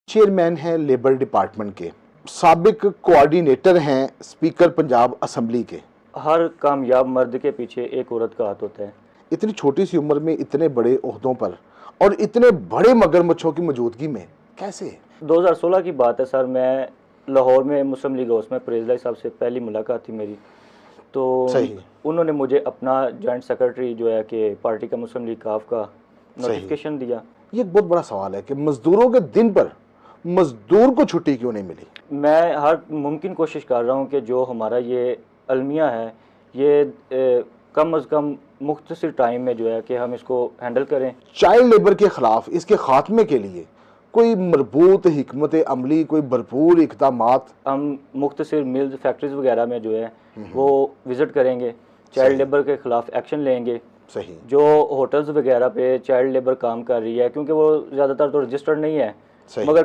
Chairman हैं labour department के, साबिक कोऑर्डिनेटर हैं स्पीकर पंजाब असम्बली के। हर कामयाब मर्द के पीछे एक औरत का हाथ होता है। इतनी छोटी सी उम्र में इतने बड़े ओहदों पर और इतने बड़े मगरमच्छों की मौजूदगी में कैसे? 2016 की बात है सर, मैं लाहौर में मुस्लिम लीग हाउस में परेज लाई साहब से पहली मुलाकात थी मेरी। तो सही। उन्होंने मुझे अपना जॉइंट सेक्रेटरी जो है कि पार्टी का मुस्लिम लीग काफ का सही। नोटिफिकेशन दिया। ये एक बहुत बड़ा सवाल है कि मजदूरों के दिन पर मजदूर को छुट्टी क्यों नहीं मिली? मैं हर मुमकिन कोशिश कर रहा हूँ कि जो हमारा ये अलमिया है ये कम अज़ कम मुख्तसर टाइम में जो है कि हम इसको हैंडल करें। चाइल्ड लेबर के खिलाफ इसके खात्मे के लिए कोई मरबूत हिकमत अमली, कोई भरपूर इक़दामात? हम मुख्तसर मिल्स फैक्ट्रीज वगैरह में जो है वो विज़िट करेंगे, चाइल्ड लेबर के ख़िलाफ़ एक्शन लेंगे। सही। जो होटल्स वगैरह पे चाइल्ड लेबर काम कर रही है, क्योंकि वो ज़्यादातर तो रजिस्टर्ड नहीं है, सही। मगर